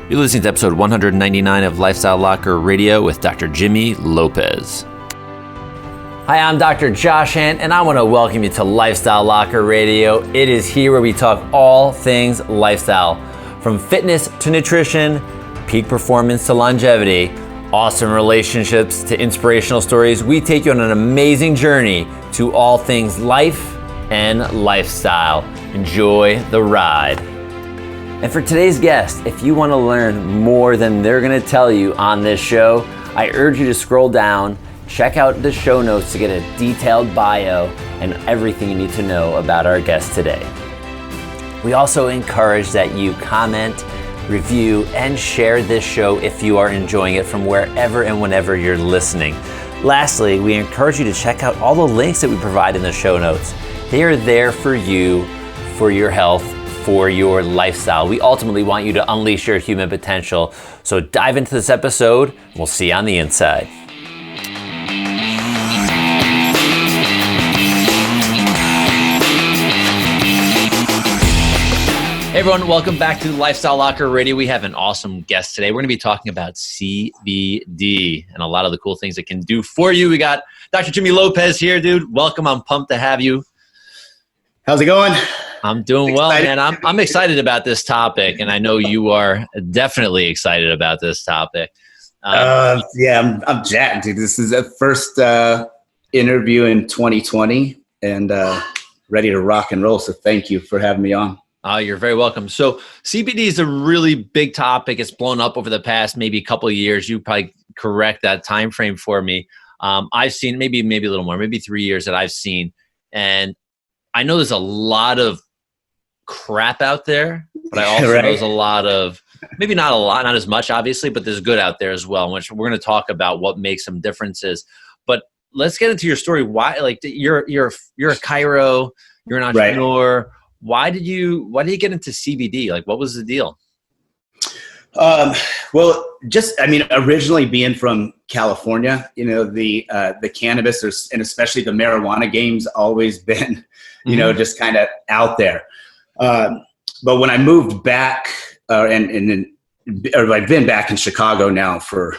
You're listening to episode 199 of Lifestyle Locker Radio with Dr. Jimmy Lopez. Hi, I'm Dr. Josh Hand, and I want to welcome you to Lifestyle Locker Radio. It is here where we talk all things lifestyle, from fitness to nutrition, peak performance to longevity, awesome relationships to inspirational stories. We take you on an amazing journey to all things life and lifestyle. Enjoy the ride. And for today's guest, if you want to learn more than they're going to tell you on this show, I urge you to scroll down, check out the show notes to get a detailed bio and everything you need to know about our guest today. We also encourage that you comment, review, and share this show if you are enjoying it from wherever and whenever you're listening. Lastly, we encourage you to check out all the links that we provide in the show notes. They are there for you, for your health, for your lifestyle. We ultimately want you to unleash your human potential. So dive into this episode. We'll see you on the inside. Hey everyone, welcome back to Lifestyle Locker Radio. We have an awesome guest today. We're going to be talking about CBD and a lot of the cool things it can do for you. We got Dr. Jimmy Lopez here, dude. Welcome. I'm pumped to have you. How's it going? I'm doing well, man. I'm excited about this topic, and I know you are definitely excited about this topic. I'm jacked, dude. This is the first interview in 2020, and ready to rock and roll. So thank you for having me on. You're very welcome. So CBD is a really big topic. It's blown up over the past maybe a couple of years. You probably correct that time frame for me. I've seen maybe a little more, maybe 3 years that I've seen, and I know there's a lot of crap out there, but I also know there's a lot of, maybe not a lot, not as much obviously, but there's good out there as well, which we're going to talk about what makes some differences. But let's get into your story. Why, like, you're a chiro, you're an entrepreneur. Right. Why did you get into CBD? Like, what was the deal? Originally being from California, the cannabis and especially the marijuana game's always been, just kind of out there. But when I moved back, I've been back in Chicago now for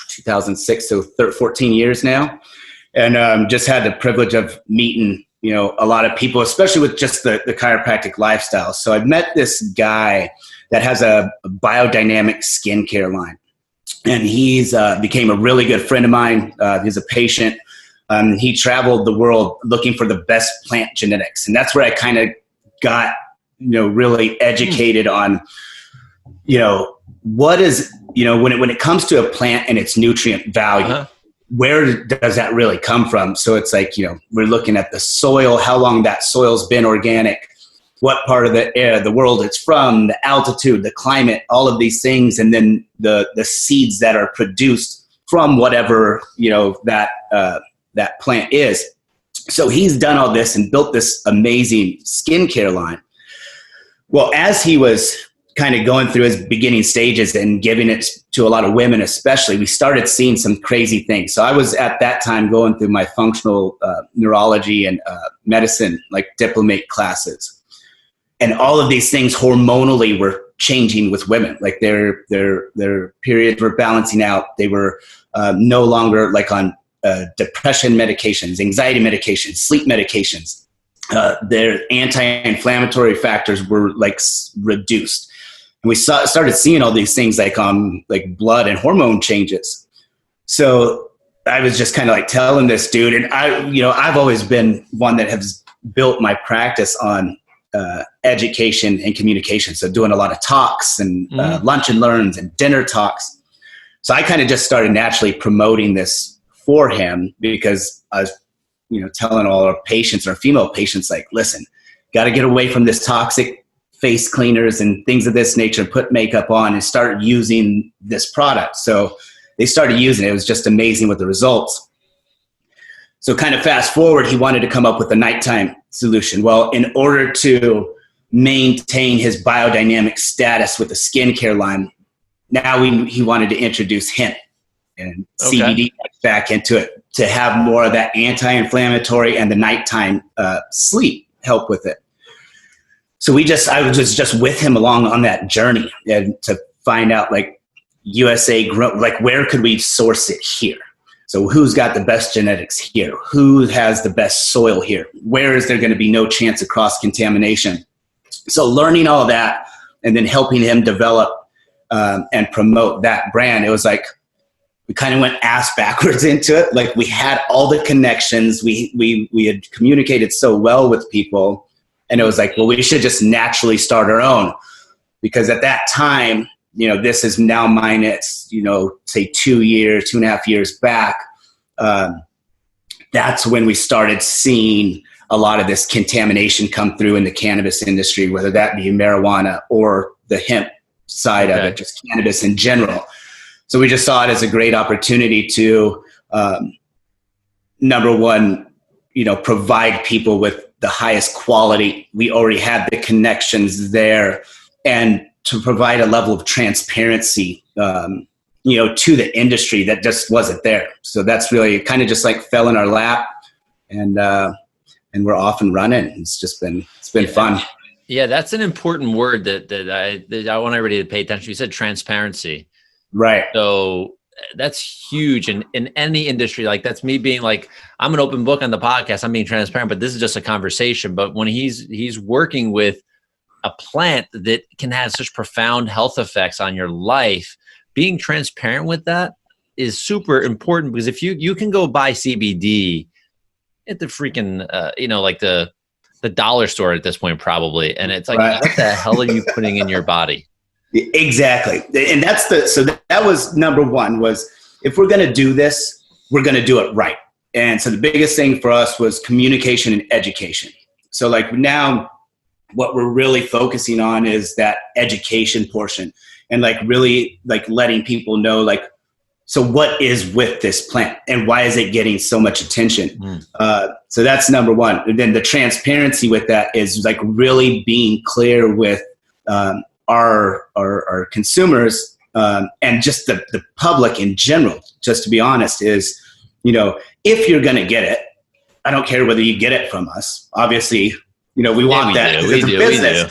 2006, so 14 years now, and just had the privilege of meeting a lot of people, especially with just the chiropractic lifestyle. So I met this guy that has a biodynamic skincare line, and he's became a really good friend of mine. He's a patient. He traveled the world looking for the best plant genetics. And that's where I kind of got, really educated on, what is, when it comes to a plant and its nutrient value, where does that really come from? So it's like, we're looking at the soil, how long that soil's been organic, what part of the world it's from, the altitude, the climate, all of these things. And then the seeds that are produced from whatever, that plant is. So he's done all this and built this amazing skincare line. Well, as he was kind of going through his beginning stages and giving it to a lot of women, especially, we started seeing some crazy things. So I was at that time going through my functional neurology and medicine, like diplomate classes. And all of these things hormonally were changing with women. Like their periods were balancing out. They were no longer like on depression medications, anxiety medications, sleep medications. Their anti-inflammatory factors were like reduced. And we started seeing all these things like blood and hormone changes. So I was just kind of like telling this dude, and I've always been one that has built my practice on education and communication. So doing a lot of talks and lunch and learns and dinner talks. So I kind of just started naturally promoting this for him, because I was, telling all our patients, our female patients, like, listen, got to get away from this toxic face cleaners and things of this nature, put makeup on and start using this product. So they started using it. It was just amazing with the results. So kind of fast forward, he wanted to come up with a nighttime solution. Well, in order to maintain his biodynamic status with the skincare line, now he wanted to introduce hemp and CBD back into it to have more of that anti-inflammatory and the nighttime sleep help with it. So I was just with him along on that journey and to find out like like where could we source it here? So who's got the best genetics here? Who has the best soil here? Where is there going to be no chance of cross-contamination? So learning all that and then helping him develop and promote that brand, it was like we kind of went ass backwards into it. Like we had all the connections. We had communicated so well with people. And it was like, well, we should just naturally start our own. Because at that time, this is now minus, say 2.5 years back. That's when we started seeing a lot of this contamination come through in the cannabis industry, whether that be marijuana or the hemp side of it, just cannabis in general. So we just saw it as a great opportunity to, number one, provide people with the highest quality. We already had the connections there, and to provide a level of transparency, to the industry that just wasn't there. So that's really kind of just like fell in our lap, and we're off and running. It's been fun. Yeah, that's an important word that I want everybody to pay attention to. You said transparency. Right. So that's huge in any industry. Like that's me being like, I'm an open book on the podcast. I'm being transparent, but this is just a conversation. But when he's working with a plant that can have such profound health effects on your life, being transparent with that is super important, because if you can go buy CBD at the freaking, like the dollar store at this point, probably. And it's like, right. What the hell are you putting in your body? Exactly. And that was number one, was if we're going to do this, we're going to do it right. And so the biggest thing for us was communication and education. So like now what we're really focusing on is that education portion, and like really like letting people know, like, so what is with this plant and why is it getting so much attention? So that's number one. And then the transparency with that is like really being clear with, our consumers, and just the public in general, just to be honest, is, if you're going to get it, I don't care whether you get it from us. Obviously, we want that. It's a business.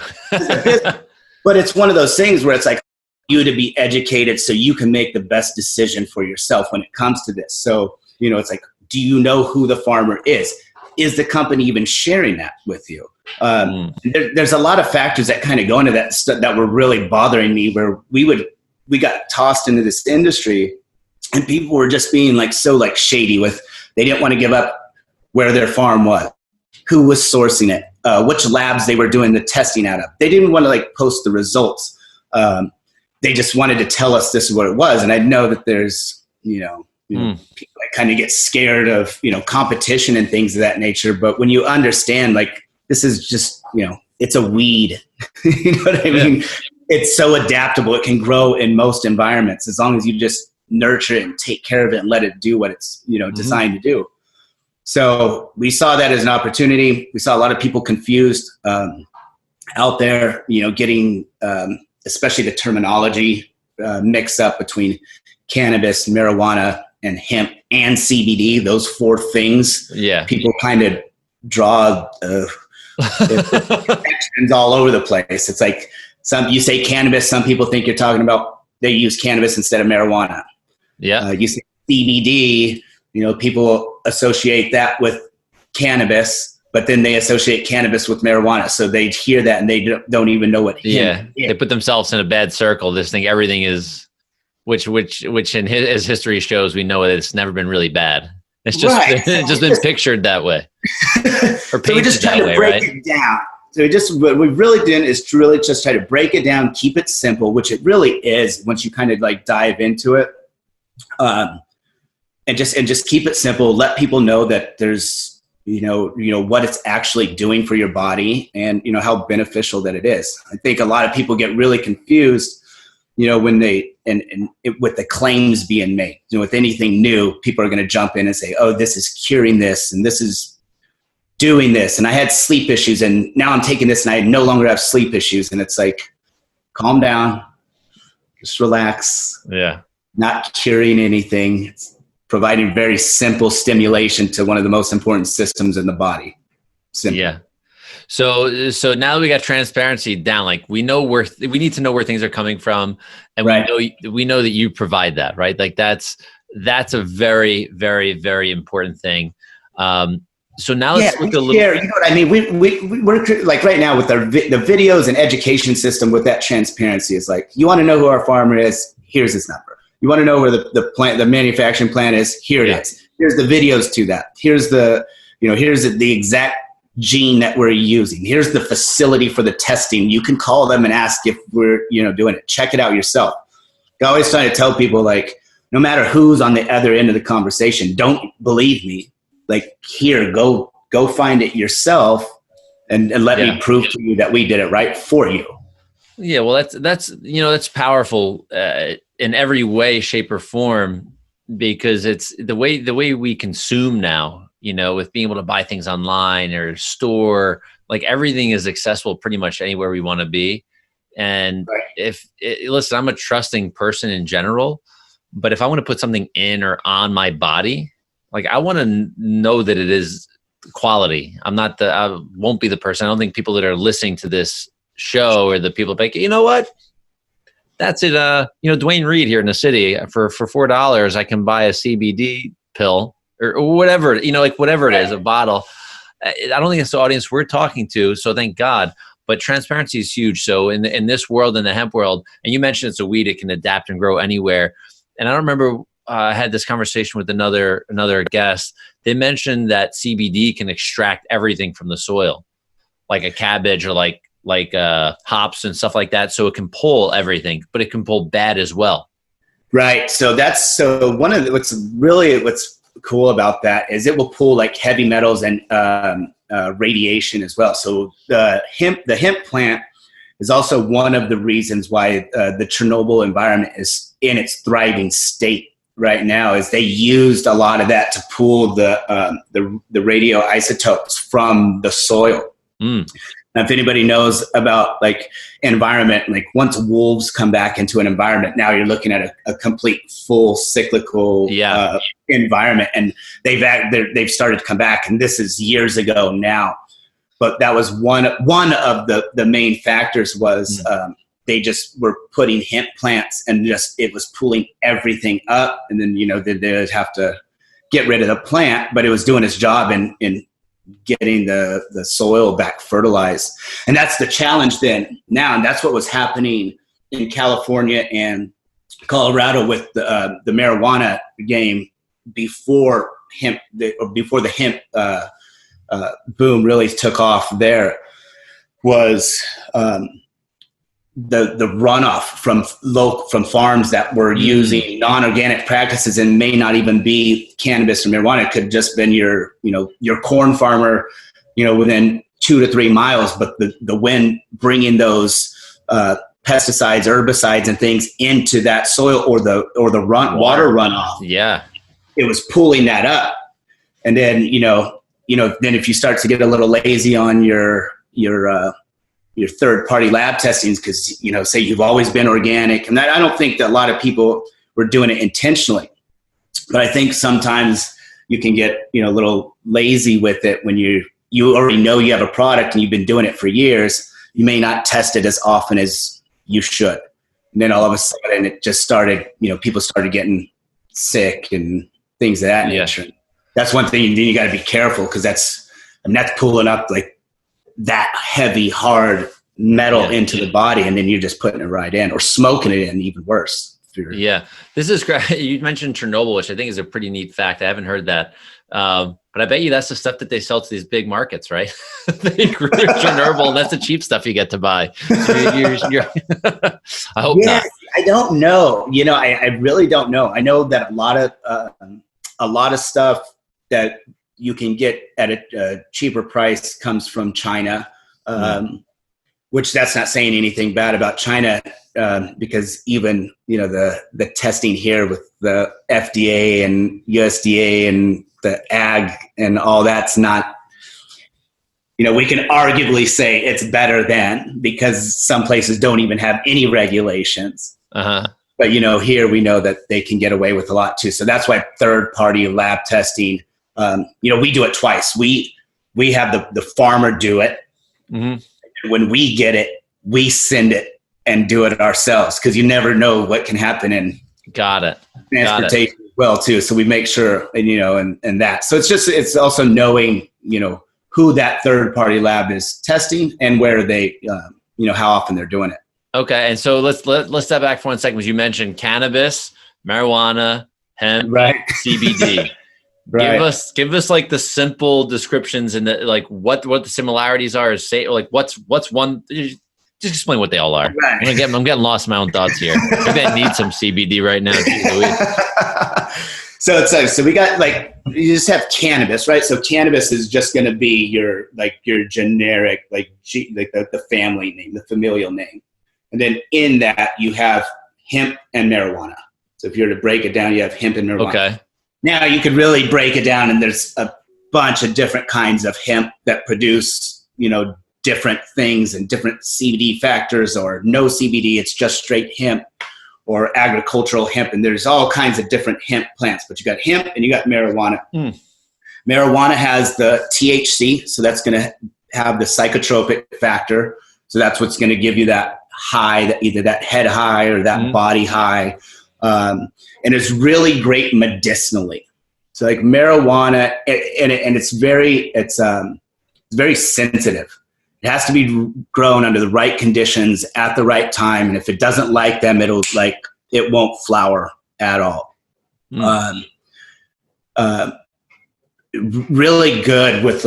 But it's one of those things where it's like you to be educated so you can make the best decision for yourself when it comes to this. So, it's like, do you know who the farmer is? Is the company even sharing that with you? There's a lot of factors that kind of go into that that were really bothering me, where we got tossed into this industry and people were just being like so like shady with, they didn't want to give up where their farm was, who was sourcing it, which labs they were doing the testing out of. They didn't want to like post the results. They just wanted to tell us this is what it was. And I know that there's, people that kind of get scared of, competition and things of that nature. But when you understand, like, this is just, it's a weed, you know what I mean? It's so adaptable. It can grow in most environments as long as you just nurture it and take care of it and let it do what it's, designed to do. So we saw that as an opportunity. We saw a lot of people confused out there, getting, especially the terminology mixed up between cannabis, marijuana, and hemp and CBD. Those four things. Yeah. People kind of draw connections all over the place. It's like you say cannabis, some people think you're talking about they use cannabis instead of marijuana. Yeah. You say CBD, people associate that with cannabis, but then they associate cannabis with marijuana. So they hear that and they don't even know what. They put themselves in a bad circle. Just think everything is, which in as history shows, we know that it's never been really bad. It's just been pictured that way, or painted just that way, right? It down. So what we really did is to really just try to break it down, keep it simple, which it really is once you kind of like dive into it, and just keep it simple. Let people know that there's what it's actually doing for your body, and how beneficial that it is. I think a lot of people get really confused, when they with the claims being made. With anything new, people are going to jump in and say, "Oh, this is curing this, and this is doing this, and I had sleep issues, and now I'm taking this, and I no longer have sleep issues." And it's like, calm down, just relax. Yeah, not curing anything. It's providing very simple stimulation to one of the most important systems in the body. Simple. Yeah. So now that we got transparency down, like we need to know where things are coming from, and Right. we know that you provide that, right? Like that's a very, very, very important thing. So now let's look a little. You know what I mean? We're like right now with the videos and education system with that transparency is like, you want to know who our farmer is? Here's his number. You want to know where the manufacturing plant is? Here it is. Here's the videos to that. Here's the exact gene that we're using. Here's the facility for the testing. You can call them and ask if we're, doing it. Check it out yourself. I always try to tell people, like, no matter who's on the other end of the conversation, don't believe me. Like, here, go find it yourself and let me prove to you that we did it right for you. Yeah, well, that's powerful in every way, shape, or form, because it's the way we consume now. With being able to buy things online or store, like everything is accessible pretty much anywhere we want to be. And listen, I'm a trusting person in general, but if I want to put something in or on my body, like I want to know that it is quality. I won't be the person. I don't think people that are listening to this show or the people like, you know what? That's it. Dwayne Reed here in the city for $4, I can buy a CBD pill or whatever, like whatever it is, a bottle. I don't think it's the audience we're talking to. So thank God. But transparency is huge. So in this world, in the hemp world, and you mentioned it's a weed, it can adapt and grow anywhere. And I don't remember, I had this conversation with another guest. They mentioned that CBD can extract everything from the soil, like a cabbage or like hops and stuff like that. So it can pull everything, but it can pull bad as well. Right. So one of what's cool about that is it will pull like heavy metals and radiation as well. So the hemp plant is also one of the reasons why the Chernobyl environment is in its thriving state right now, is they used a lot of that to pull the radioisotopes from the soil. Now, if anybody knows about like environment, like once wolves come back into an environment, now you're looking at a complete full cyclical environment, and they've started to come back. And this is years ago now, but that was one of the main factors was they just were putting hemp plants and it was pulling everything up, and then they'd have to get rid of the plant, but it was doing its job in getting the soil back fertilized. And that's the challenge then now. And that's what was happening in California and Colorado with the marijuana game before the hemp boom really took off. There was the runoff from farms that were using non-organic practices and may not even be cannabis or marijuana. It could have just been your corn farmer, within 2 to 3 miles, but the wind bringing those pesticides, herbicides, and things into that soil or the water runoff. Yeah, it was pulling that up, and then then if you start to get a little lazy on your third-party lab testings, because, say you've always been organic. And I don't think that a lot of people were doing it intentionally. But I think sometimes you can get, a little lazy with it when you already know you have a product and you've been doing it for years. You may not test it as often as you should. And then all of a sudden it just started, people started getting sick and things of that nature. That's one thing. Then you got to be careful, because that's pulling up like that heavy, hard metal into the body, and then you're just putting it right in, or smoking it in, even worse. Yeah, this is great. You mentioned Chernobyl, which I think is a pretty neat fact. I haven't heard that. But I bet you that's the stuff that they sell to these big markets, right? They grew Chernobyl, and that's the cheap stuff you get to buy. So I hope not. I don't know. I really don't know. I know that a lot of stuff that you can get at a cheaper price comes from China, which that's not saying anything bad about China, because even, the testing here with the FDA and USDA and the ag and all that's not, we can arguably say it's better than, because some places don't even have any regulations. But, here we know that they can get away with a lot too. So that's why third-party lab testing, we do it twice. We have the farmer do it, When we get it, we send it and do it ourselves, because you never know what can happen in transportation as well too. So we make sure, and that. So it's also knowing, who that third party lab is testing and where they, how often they're doing it. Okay. And so let's step back for 1 second, because you mentioned cannabis, marijuana, hemp, CBD. Right. Give us like the simple descriptions and what the similarities are. What's one, just explain what they all are. Right. I'm getting lost in my own thoughts here. Maybe I need some CBD right now. So we got you just have cannabis, right? So cannabis is just going to be your generic, the family name, the familial name. And then in that you have hemp and marijuana. So if you were to break it down, you have hemp and marijuana. Okay. Now you could really break it down, and there's a bunch of different kinds of hemp that produce, different things and different CBD factors, or no CBD, it's just straight hemp, or agricultural hemp. And there's all kinds of different hemp plants, but you got hemp and you got marijuana. Marijuana has the THC. So that's going to have the psychotropic factor. So that's what's going to give you that high, either that head high or that body high. And it's really great medicinally. So like marijuana, and it's very sensitive. It has to be grown under the right conditions at the right time. And if it doesn't like them, it won't flower at all. Really good with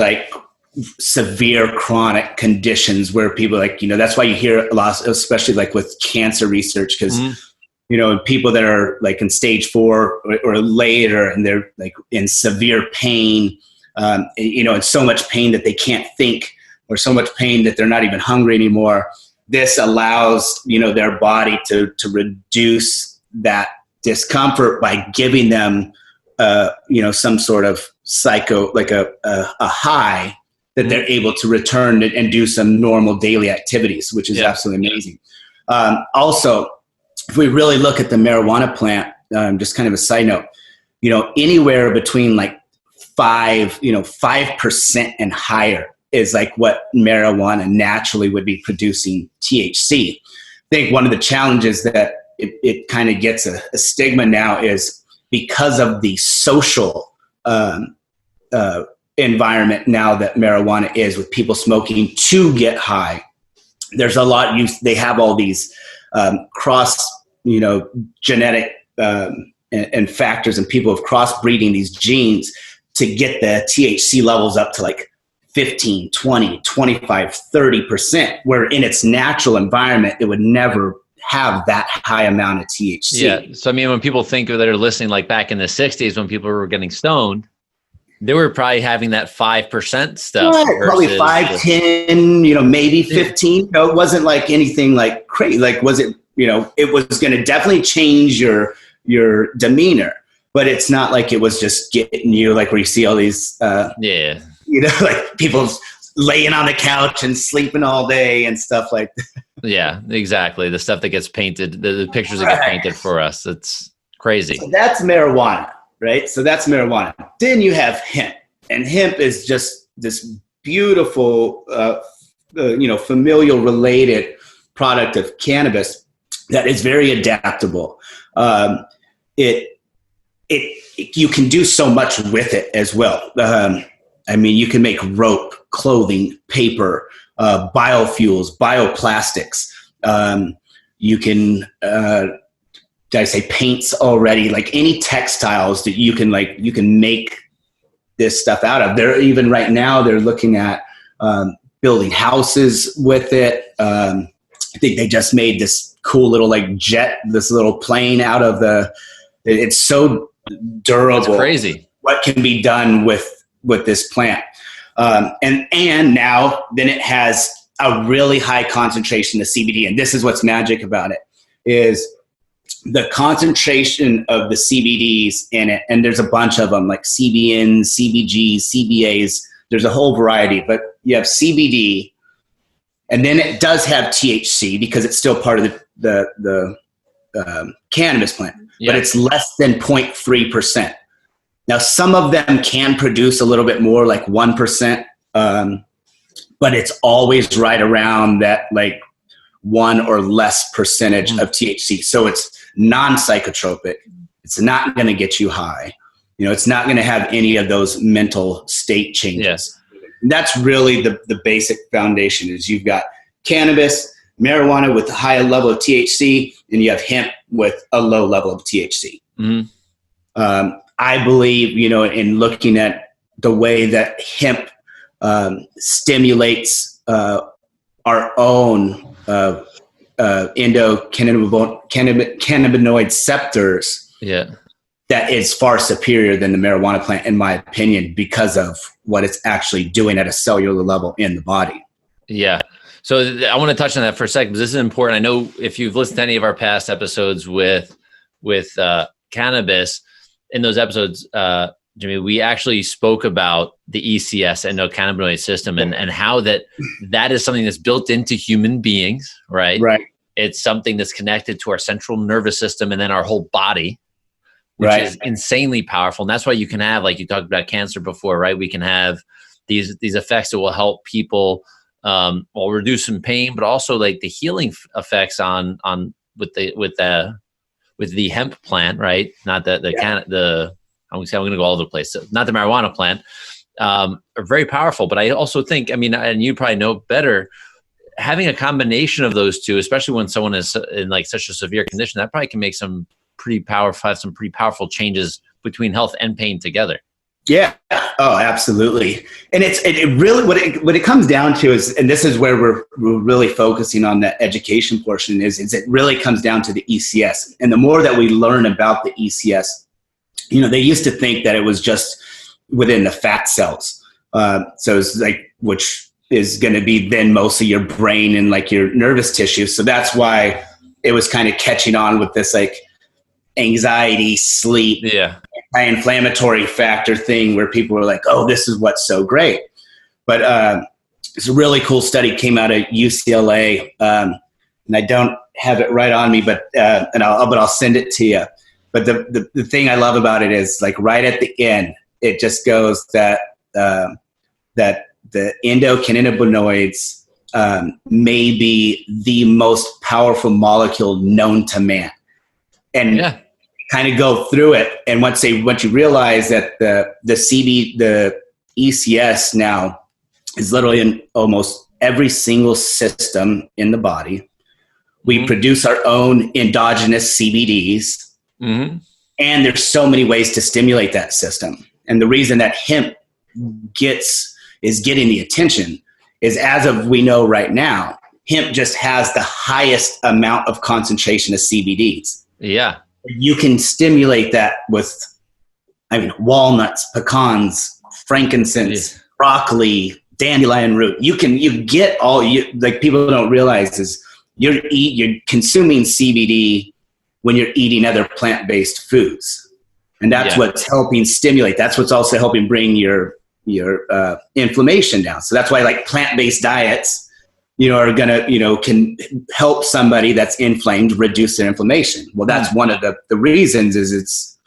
severe chronic conditions where people that's why you hear a lot, especially with cancer research, because people that are in stage 4 or later, and they're in severe pain, and so much pain that they can't think, or so much pain that they're not even hungry anymore. This allows, their body to reduce that discomfort by giving them, some sort of a high that they're able to return and do some normal daily activities, which is absolutely amazing. Also, if we really look at the marijuana plant, just kind of a side note, anywhere between 5% and higher is what marijuana naturally would be producing THC. I think one of the challenges that it kind of gets a stigma now is because of the social environment now that marijuana is, with people smoking to get high. There's a lot they have all these cross, genetic and factors, and people have crossbreeding these genes to get the THC levels up to 15, 20, 25, 30%, where in its natural environment, it would never have that high amount of THC. Yeah. So, when people think that are listening, back in the 60s, when people were getting stoned, they were probably having that 5% stuff. Right, probably 5, 10, maybe 15. It wasn't anything crazy. Was it, it was going to definitely change your demeanor, but it's not it was just getting you where you see all these, people laying on the couch and sleeping all day and stuff like that. Yeah, exactly. The stuff that gets painted, the pictures that get painted for us. It's crazy. So that's marijuana, right? So that's marijuana. Then you have hemp, and hemp is just this beautiful, familial related product of cannabis that is very adaptable. You can do so much with it as well. You can make rope, clothing, paper, biofuels, bioplastics. You can, did I say paints already? Any textiles that you can make this stuff out of. They're even right now, they're looking at building houses with it. I think they just made this cool little jet, this little plane out of it's so durable. It's crazy what can be done with this plant. And now then it has a really high concentration of CBD. And this is what's magic about it, is the concentration of the CBDs in it. And there's a bunch of them CBN, CBG, CBAs. There's a whole variety, but you have CBD, and then it does have THC because it's still part of the cannabis plant, but it's less than 0.3%. Now, some of them can produce a little bit more, 1%, but it's always right around that like 1 or less percentage of THC. So it's non-psychotropic. It's not going to get you high. You know, it's not going to have any of those mental state changes. Yes. And that's really the basic foundation is you've got cannabis, marijuana with a high level of THC, and you have hemp with a low level of THC. I believe, you know, in looking at the way that hemp stimulates our own endocannabinoid receptors, that is far superior than the marijuana plant, in my opinion, because of what it's actually doing at a cellular level in the body. Yeah. So I want to touch on that for a second, because this is important. I know if you've listened to any of our past episodes with cannabis, in those episodes, Jimmy, we actually spoke about the ECS, endocannabinoid system, and how that is something that's built into human beings, right? Right. It's something that's connected to our central nervous system and then our whole body, which is insanely powerful. And that's why you can have, like you talked about cancer before, right? We can have these effects that will help people reduce some pain, but also like the healing effects on with the hemp plant, right? Not I'm going to go all over the place. Not the marijuana plant, are very powerful. But I also think, I mean, and you probably know better, having a combination of those two, especially when someone is in like such a severe condition, that probably can make some pretty powerful changes between health and pain together. Yeah. Oh, absolutely. And it really, what it comes down to is, and this is where we're really focusing on the education portion is it really comes down to the ECS. And the more that we learn about the ECS, you know, they used to think that it was just within the fat cells. So it's like, which is going to be then mostly your brain and like your nervous tissue. So that's why it was kind of catching on with this like anxiety, sleep, anti-inflammatory factor thing where people were like, oh, this is what's so great. But it's a really cool study came out of UCLA, and I don't have it right on me, but I'll send it to you. But the thing I love about it is like right at the end, it just goes that that the endocannabinoids may be the most powerful molecule known to man. And kind of go through it. And once you realize that the ECS now is literally in almost every single system in the body. We produce our own endogenous CBDs. And there's so many ways to stimulate that system. And the reason that hemp is getting the attention is, as of we know right now, hemp just has the highest amount of concentration of CBDs. Yeah. You can stimulate that with, walnuts, pecans, frankincense, broccoli, dandelion root. You get like people don't realize is you're consuming CBD when you're eating other plant-based foods. And that's what's helping stimulate. That's what's also helping bring your inflammation down. So that's why like plant-based diets, are gonna, can help somebody that's inflamed reduce their inflammation. Well, that's one of the reasons is it's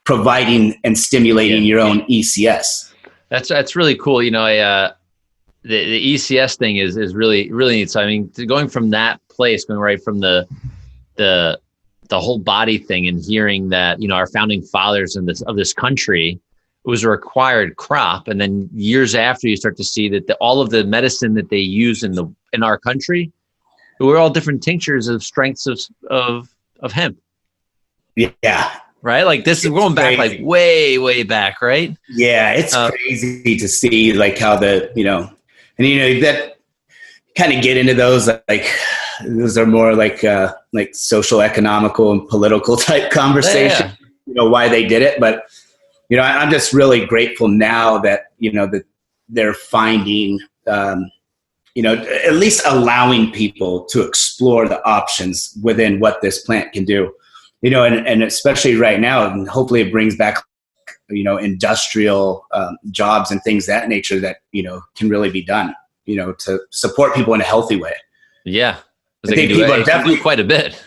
providing and stimulating your own ECS. That's really cool. The ECS thing is really, really neat. So, I mean, going from that place, going right from the whole body thing and hearing that, our founding fathers of this country, it was a required crop. And then years after, you start to see that all of the medicine that they use in our country, were all different tinctures of strengths of hemp. Yeah. Right? Like this is going back like way, way back, right? Yeah, it's crazy to see like how that kind of get into those, like those are more like social, economical and political type conversation, why they did it. But, I'm just really grateful now that, that they're finding, at least allowing people to explore the options within what this plant can do, and especially right now, and hopefully it brings back, industrial jobs and things that nature that, can really be done, to support people in a healthy way. Yeah. I think people are definitely quite a bit.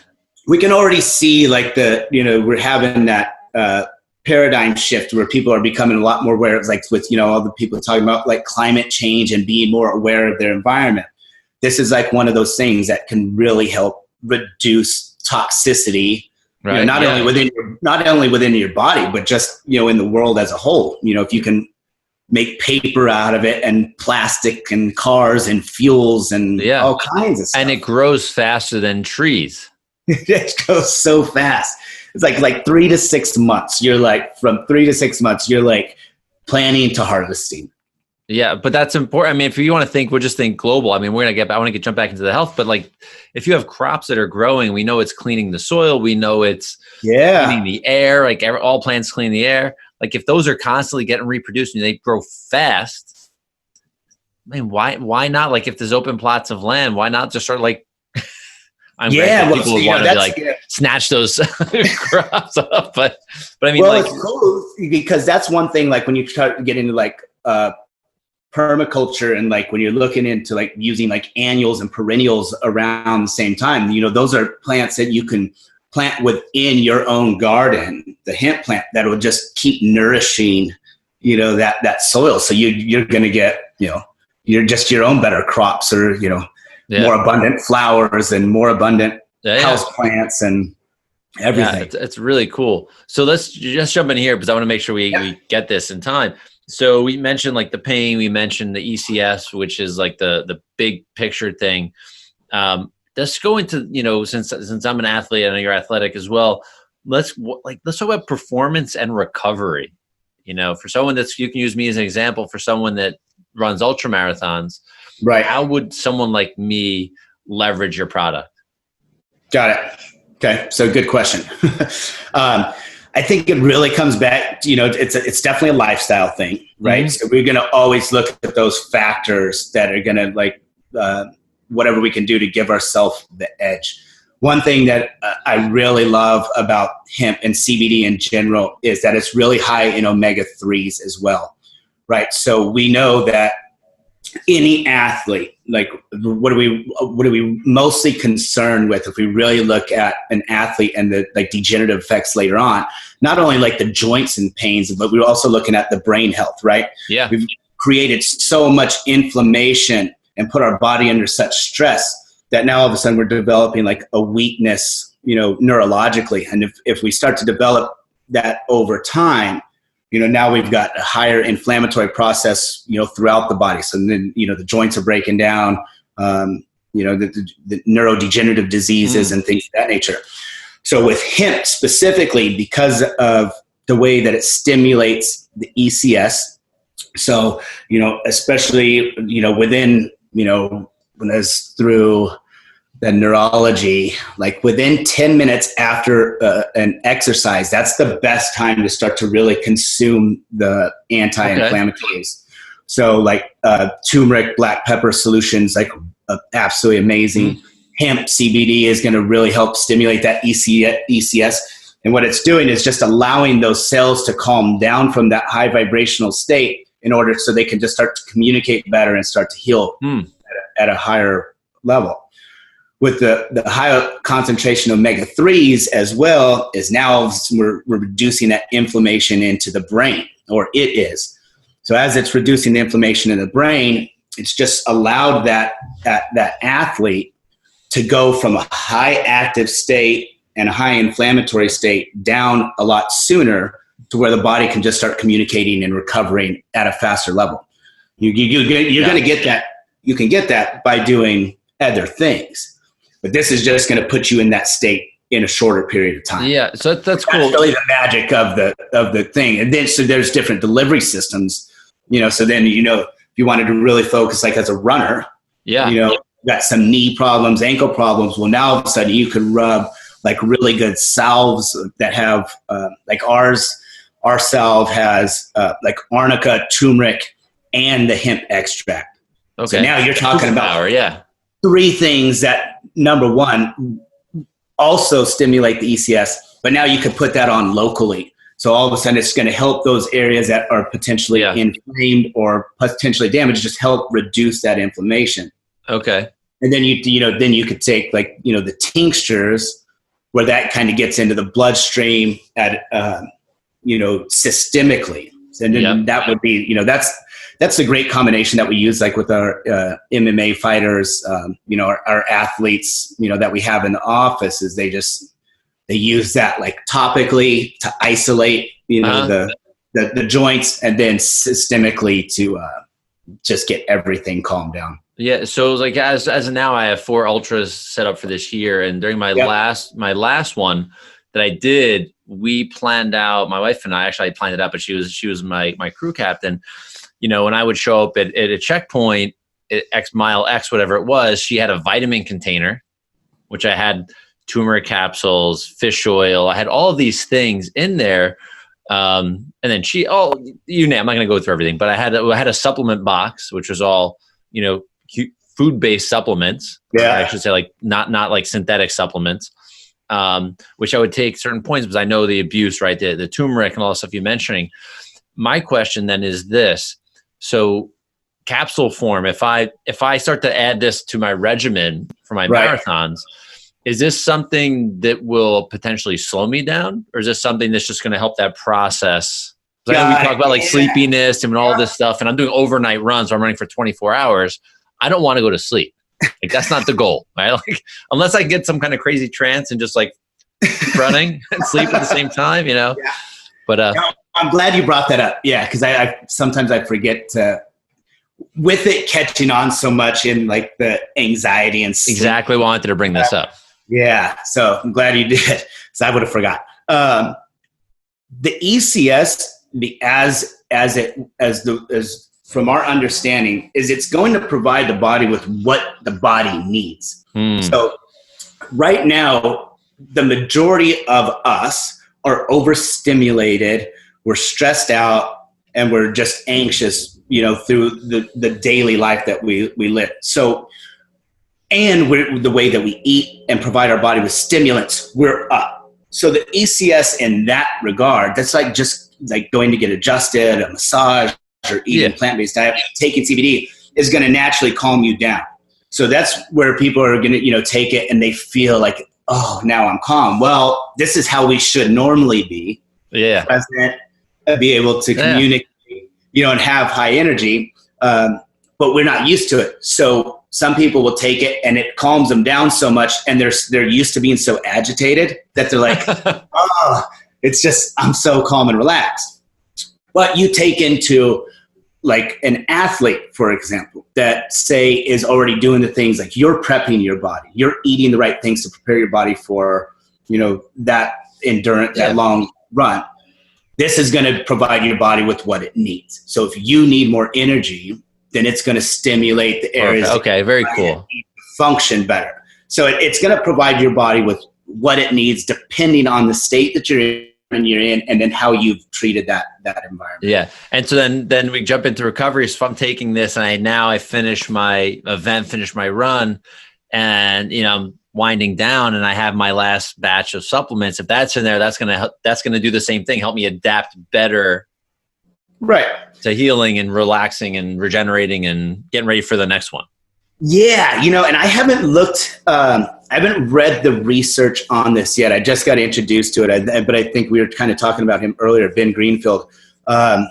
We can already see like we're having that, paradigm shift where people are becoming a lot more aware of, like with, all the people talking about like climate change and being more aware of their environment. This is like one of those things that can really help reduce toxicity, right. Not only within your body, but just, in the world as a whole. If you can make paper out of it and plastic and cars and fuels and all kinds of stuff. And it grows faster than trees. It goes so fast. It's like 3 to 6 months. You're like, from 3 to 6 months, you're like planning to harvesting. Yeah, but that's important. I mean, if you want to think, we'll just think global. I mean, I want to jump back into the health, but like if you have crops that are growing, we know it's cleaning the soil. We know it's cleaning the air, like all plants clean the air. Like if those are constantly getting reproduced and they grow fast, I mean, why not? Like if there's open plots of land, why not just start like, people would want to snatch those crops up, but I mean, it's cool because that's one thing. Like when you start to get into like permaculture and like when you're looking into like using like annuals and perennials around the same time, those are plants that you can plant within your own garden. The hemp plant that will just keep nourishing, that soil. So you're going to get, you're just your own better crops or, more abundant flowers and more abundant house plants and everything. Yeah, it's really cool. So let's just jump in here because I want to make sure we get this in time. So we mentioned like the pain, we mentioned the ECS, which is like the big picture thing. Let's go into, since I'm an athlete, I know you're athletic as well. Let's talk about performance and recovery. For someone you can use me as an example for someone that runs ultra marathons. Right. How would someone like me leverage your product? Got it. Okay. So good question. I think it really comes back to, it's definitely a lifestyle thing, right? Mm-hmm. So we're going to always look at those factors that are going to whatever we can do to give ourselves the edge. One thing that I really love about hemp and CBD in general is that it's really high in omega-3s as well, right? So we know that any athlete, like what are we mostly concerned with if we really look at an athlete and the like degenerative effects later on, not only like the joints and pains, but we're also looking at the brain health, right? Yeah. We've created so much inflammation and put our body under such stress that now all of a sudden we're developing like a weakness, neurologically. And if we start to develop that over time, now we've got a higher inflammatory process, throughout the body. So then, the joints are breaking down, the neurodegenerative diseases and things of that nature. So with hemp specifically, because of the way that it stimulates the ECS, so, especially, within, when it's through the neurology, like within 10 minutes after an exercise, that's the best time to start to really consume the anti-inflammatories. Okay. So like turmeric, black pepper solutions, like absolutely amazing. Mm-hmm. Hemp CBD is going to really help stimulate that ECS. And what it's doing is just allowing those cells to calm down from that high vibrational state in order so they can just start to communicate better and start to heal at a higher level. With the higher concentration of omega-3s as well, is now we're reducing that inflammation into the brain, or it is. So as it's reducing the inflammation in the brain, it's just allowed that athlete to go from a high active state and a high inflammatory state down a lot sooner to where the body can just start communicating and recovering at a faster level. You're going to get that. You can get that by doing other things. But this is just going to put you in that state in a shorter period of time. Yeah, so that's cool. That's really the magic of the thing. And then so there's different delivery systems, so then if you wanted to really focus like as a runner, got some knee problems, ankle problems, well now all of a sudden you can rub like really good salves that have like our salve has like arnica, turmeric, and the hemp extract. Okay. So now you're talking about three things that, number one, also stimulate the ECS, but now you could put that on locally. So all of a sudden it's going to help those areas that are potentially inflamed or potentially damaged, just help reduce that inflammation. Okay. And then you could take like, the tinctures where that kind of gets into the bloodstream at systemically. And then that would be, that's the great combination that we use, like with our MMA fighters, our athletes, that we have in the office, is they use that like topically to isolate, the joints, and then systemically to just get everything calmed down. Yeah. So like as of now, I have 4 ultras set up for this year. And during my last one that I did, we planned out, my wife and I actually planned it out, but she was my crew captain. When I would show up at a checkpoint at mile X, whatever it was, she had a vitamin container, which I had turmeric capsules, fish oil. I had all of these things in there. And then you name, I'm not going to go through everything, but I had a supplement box, which was all, food-based supplements. Yeah. I should say, like not like synthetic supplements, which I would take certain points because I know the abuse, right? The turmeric and all the stuff you're mentioning. My question then is this. So capsule form, if I start to add this to my regimen for my marathons, is this something that will potentially slow me down, or is this something that's just going to help that process? I know we talk about like sleepiness and all this stuff, and I'm doing overnight runs. So I'm running for 24 hours. I don't want to go to sleep. Like that's not the goal, right? Like unless I get some kind of crazy trance and just like running and sleep at the same time, Yeah. But I'm glad you brought that up. Yeah, because I sometimes I forget to, with it catching on so much in like the anxiety and sleep. Exactly wanted to bring this up. Yeah, so I'm glad you did, because I would have forgot. The ECS, as from our understanding, is it's going to provide the body with what the body needs. So right now, the majority of us are overstimulated, we're stressed out, and we're just anxious, through the daily life that we live. So, and the way that we eat and provide our body with stimulants, we're up. So the ECS in that regard, that's like just like going to get adjusted, a massage, or eating plant-based diet, taking CBD is going to naturally calm you down. So that's where people are going to, take it and they feel like, oh, now I'm calm. Well, this is how we should normally be. Yeah. Present, be able to communicate, and have high energy. But we're not used to it. So some people will take it and it calms them down so much, and they're used to being so agitated that they're like, oh, it's just, I'm so calm and relaxed. But you take into like an athlete, for example, that say is already doing the things like you're prepping your body, you're eating the right things to prepare your body for, that endurance, that long run. This is going to provide your body with what it needs. So if you need more energy, then it's going to stimulate the areas. Okay, very cool. Function better. So it's going to provide your body with what it needs, depending on the state that you're in, and then how you've treated that environment. Yeah, and so then we jump into recovery. So if I'm taking this, and I finish my event, finish my run, and I'm winding down, and I have my last batch of supplements. If that's in there, that's gonna do the same thing. Help me adapt better. Right. To healing and relaxing and regenerating and getting ready for the next one. Yeah. And I haven't looked, I haven't read the research on this yet. I just got introduced to it, but I think we were kind of talking about him earlier, Ben Greenfield. I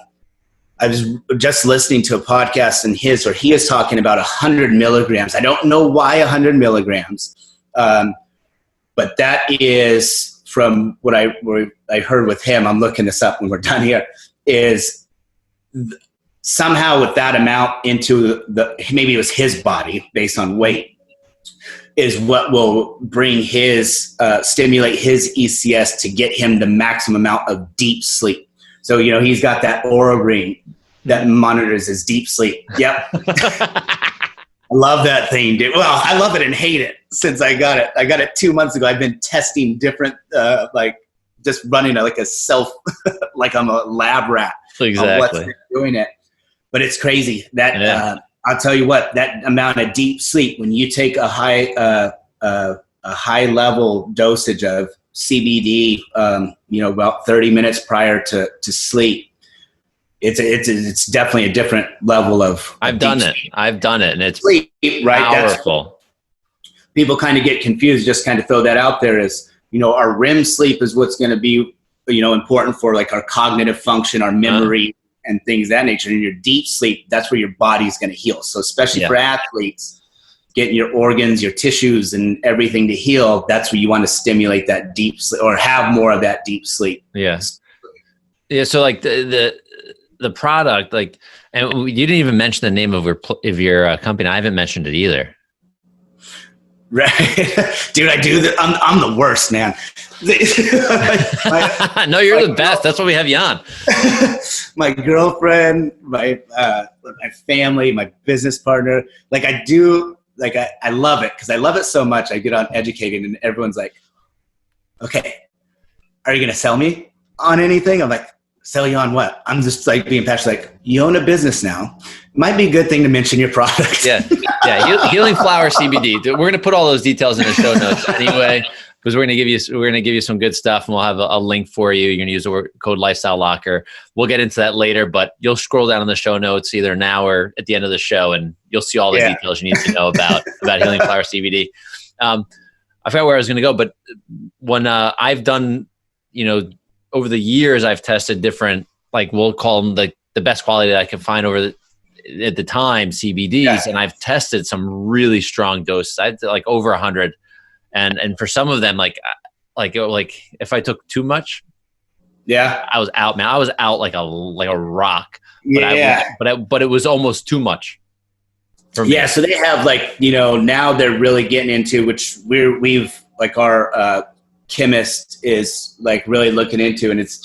was just listening to a podcast where he is talking about 100 milligrams. I don't know why 100 milligrams, but that is from what I heard with him. I'm looking this up when we're done here, is somehow with that amount into maybe it was his body based on weight, is what will bring stimulate his ECS to get him the maximum amount of deep sleep. So, he's got that Oura ring that monitors his deep sleep. Yep. I love that thing, dude. Well, I love it and hate it since I got it. I got it 2 months ago. I've been testing different, just running like a self, like I'm a lab rat. Exactly. What's doing it. But it's crazy that I'll tell you what, that amount of deep sleep, when you take a high level dosage of CBD, about 30 minutes prior to sleep, it's definitely a different level of. I've done it, and it's sleep, right? Powerful. People kind of get confused. Just kind of throw that out there as, our REM sleep is what's going to be important for like our cognitive function, our memory, and things of that nature. In your deep sleep, that's where your body's going to heal. So especially for athletes, getting your organs, your tissues, and everything to heal, that's where you want to stimulate that deep sleep or have more of that deep sleep. Yes. Yeah. So like the product, like, and you didn't even mention the name of your company. I haven't mentioned it either. Right. Dude, I do that. I'm the worst, man. No, you're the best. That's why we have you on. My girlfriend, my family, my business partner, like I do, like I love it because I love it so much. I get on educating and everyone's like, okay, are you going to sell me on anything? I'm like, sell you on what? I'm just like being passionate, like, you own a business now. Might be a good thing to mention your product. Yeah. Healing Flower CBD. We're going to put all those details in the show notes anyway, because we're going to give you some good stuff, and we'll have a link for you. You're going to use the code Lifestyle Locker. We'll get into that later, but you'll scroll down in the show notes either now or at the end of the show, and you'll see all the details you need to know about Healing Flower CBD. I forgot where I was going to go, but when I've done, over the years, I've tested different, like we'll call them the best quality that I can find at the time, CBDs, and I've tested some really strong doses. I did like over 100, and for some of them, like if I took too much, I was out, man. I was out like a rock. But it was almost too much for me. Yeah, so they have now they're really getting into, which we've like our chemist is like really looking into, and it's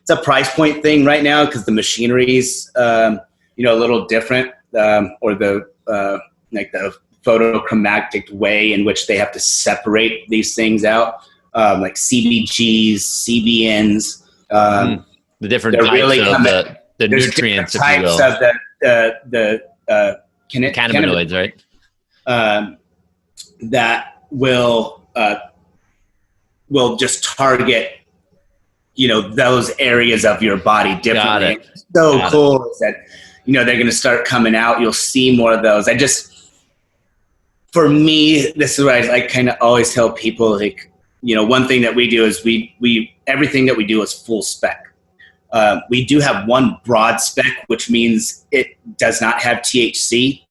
a price point thing right now because the machinery's a little different, or the photochromatic way in which they have to separate these things out, like CBGs, CBNs, the different types really of the nutrients, if you will. Types of the cannabinoids, right? That will just target, those areas of your body differently. Got it. So cool is that, they're going to start coming out. You'll see more of those. For me, this is what I kind of always tell people, like, one thing that we do is we everything that we do is full spec. We do have one broad spec, which means it does not have THC,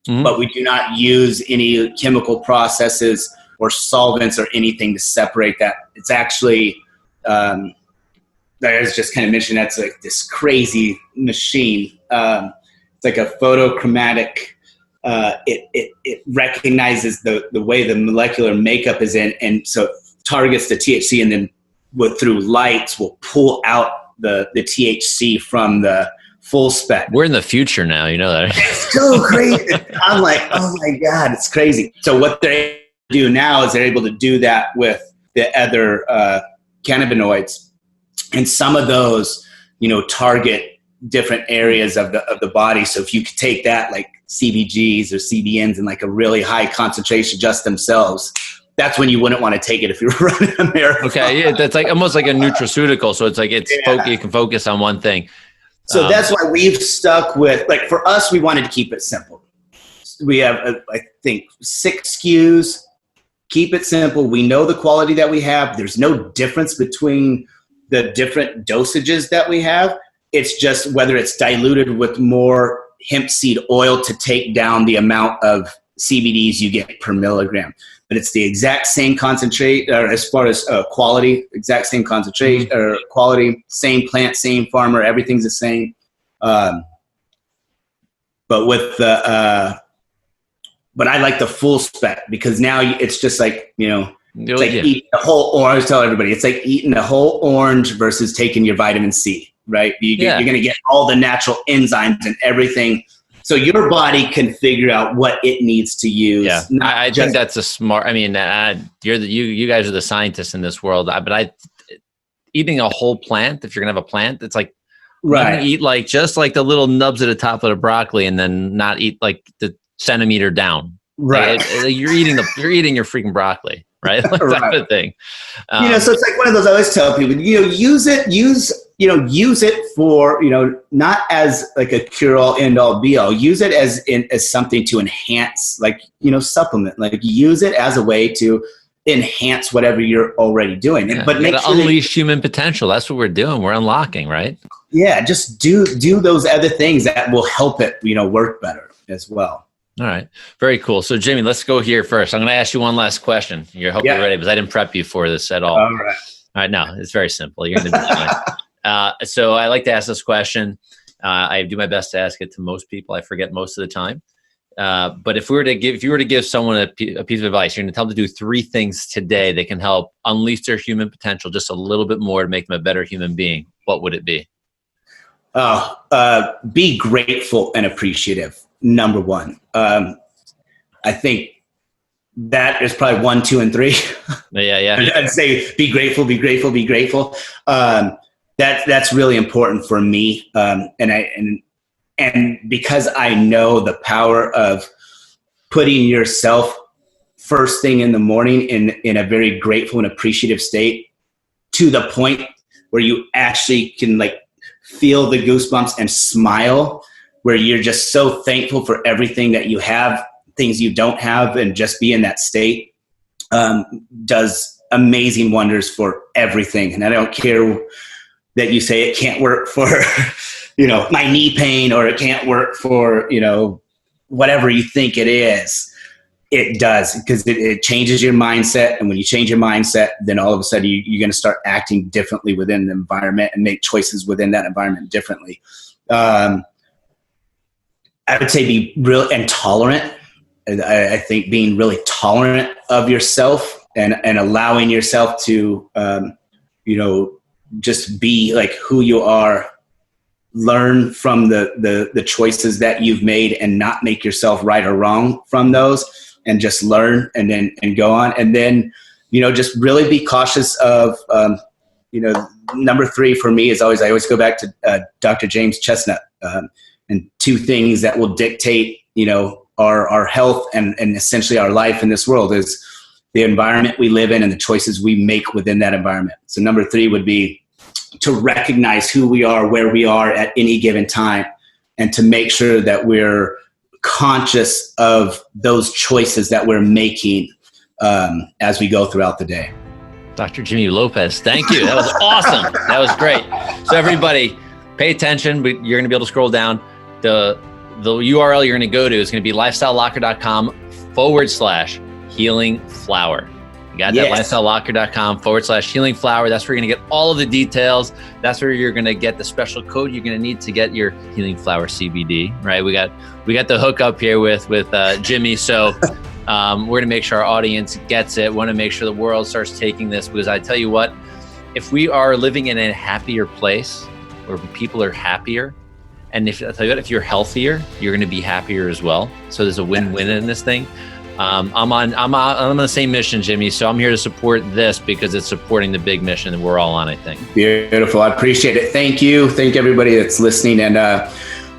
but we do not use any chemical processes or solvents or anything to separate that. It's actually, I was just kind of mentioned, that's like this crazy machine. It's like a photochromatic. It recognizes the way the molecular makeup is in, and so it targets the THC, and then through lights will pull out the THC from the full spec. We're in the future now, you know that. It's so crazy. I'm like, oh my God, it's crazy. So what they do now is they're able to do that with the other cannabinoids, and some of those, target different areas of the body. So if you could take that, like CBGs or CBNs, in like a really high concentration just themselves, that's when you wouldn't want to take it if you're running a marathon. Okay, yeah, that's like almost like a nutraceutical. So it's like you can focus on one thing. So that's why we've stuck with, like, for us, we wanted to keep it simple. We have, I think, 6 SKUs. Keep it simple. We know the quality that we have. There's no difference between the different dosages that we have. It's just whether it's diluted with more hemp seed oil to take down the amount of CBDs you get per milligram. But it's the exact same concentrate, or as far as quality, exact same concentrate or quality, same plant, same farmer, everything's the same. But with the, but I like the full spec because now it's just like, it's like eating a whole orange. I tell everybody, it's like eating a whole orange versus taking your vitamin C, right? You're going to get all the natural enzymes and everything. So your body can figure out what it needs to use. Yeah, I think that's a smart. I mean, you guys are the scientists in this world. But eating a whole plant, if you're gonna have a plant, it's like eat like just like the little nubs at the top of the broccoli, and then not eat like the centimeter down. Right, you're eating your freaking broccoli, right? Like that kind of thing. So it's like one of those. I always tell people, use it for, not as like a cure-all, end-all, be-all. Use it as something to enhance, like, supplement. Like, use it as a way to enhance whatever you're already doing. Yeah, but make sure unleash human potential. That's what we're doing. We're unlocking, right? Yeah, just do those other things that will help it, work better as well. All right. Very cool. So Jimmy, let's go here first. I'm going to ask you one last question. You're ready, because I didn't prep you for this at all. All right. All right. No, it's very simple. You're going to be fine. So I like to ask this question. I do my best to ask it to most people. I forget most of the time. But if you were to give someone a piece of advice, you're going to tell them to do 3 things today that can help unleash their human potential just a little bit more to make them a better human being. What would it be? Be grateful and appreciative. Number 1. I think that is probably 1, 2, and 3. Yeah. I'd say be grateful, be grateful, be grateful. That's really important for me. And because I know the power of putting yourself first thing in the morning in a very grateful and appreciative state, to the point where you actually can feel the goosebumps and smile, where you're just so thankful for everything that you have, things you don't have, and just be in that state, does amazing wonders for everything. And I don't care that you say it can't work for my knee pain, or it can't work for whatever you think it is. It does, because it changes your mindset. And when you change your mindset, then all of a sudden you're going to start acting differently within the environment and make choices within that environment differently. I would say be real and tolerant. I think being really tolerant of yourself and allowing yourself to, just be who you are, learn from the choices that you've made and not make yourself right or wrong from those, and just learn and go on. And then, just really be cautious of, number 3 for me is I always go back to Dr. James Chestnut, and 2 things that will dictate, our health and essentially our life in this world is the environment we live in and the choices we make within that environment. So number 3 would be to recognize who we are, where we are at any given time, and to make sure that we're conscious of those choices that we're making as we go throughout the day. Dr. Jimmy Lopez, thank you. That was awesome. That was great. So everybody, pay attention. But you're going to be able to scroll down. The URL you're going to go to is going to be lifestylelocker.com/healing flower. You got that? Yes. lifestylelocker.com/healing flower. That's where you're going to get all of the details. That's where you're going to get the special code you're going to need to get your healing flower CBD, right? We got the hook up here with Jimmy. So we're going to make sure our audience gets it. Want to make sure the world starts taking this, because I tell you what, if we are living in a happier place where people are happier, and if you're healthier, you're going to be happier as well. So there's a win-win in this thing. I'm on the same mission, Jimmy. So I'm here to support this because it's supporting the big mission that we're all on, I think. Beautiful. I appreciate it. Thank you. Thank everybody that's listening. And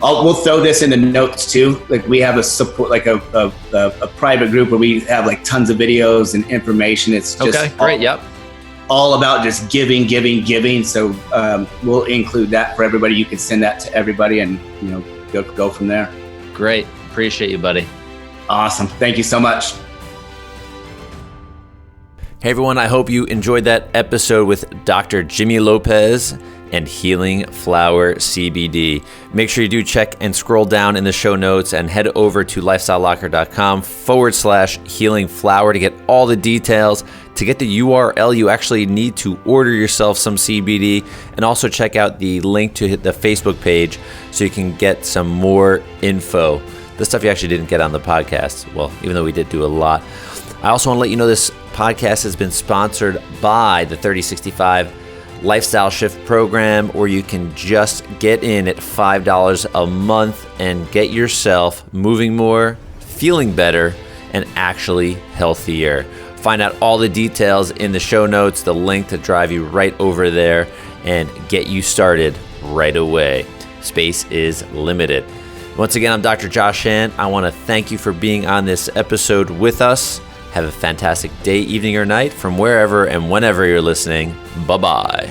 we'll throw this in the notes too. We have a support, a private group where we have tons of videos and information. It's just okay. Great. Yep. All about just giving. So we'll include that for everybody. You can send that to everybody and go from there. Great. Appreciate you, buddy. Awesome. Thank you so much. Hey everyone, I hope you enjoyed that episode with Dr. Jimmy Lopez and Healing Flower CBD. Make sure you do check and scroll down in the show notes and head over to lifestylelocker.com/healing flower to get all the details, to get the URL you actually need to order yourself some CBD, and also check out the link to the Facebook page so you can get some more info. The stuff you actually didn't get on the podcast. Well, even though we did do a lot. I also want to let you know this podcast has been sponsored by the 3065 Lifestyle Shift program, where you can just get in at $5 a month and get yourself moving more, feeling better, and actually healthier. Find out all the details in the show notes, the link to drive you right over there and get you started right away. Space is limited. Once again, I'm Dr. Josh Hand. I want to thank you for being on this episode with us. Have a fantastic day, evening, or night from wherever and whenever you're listening. Bye-bye.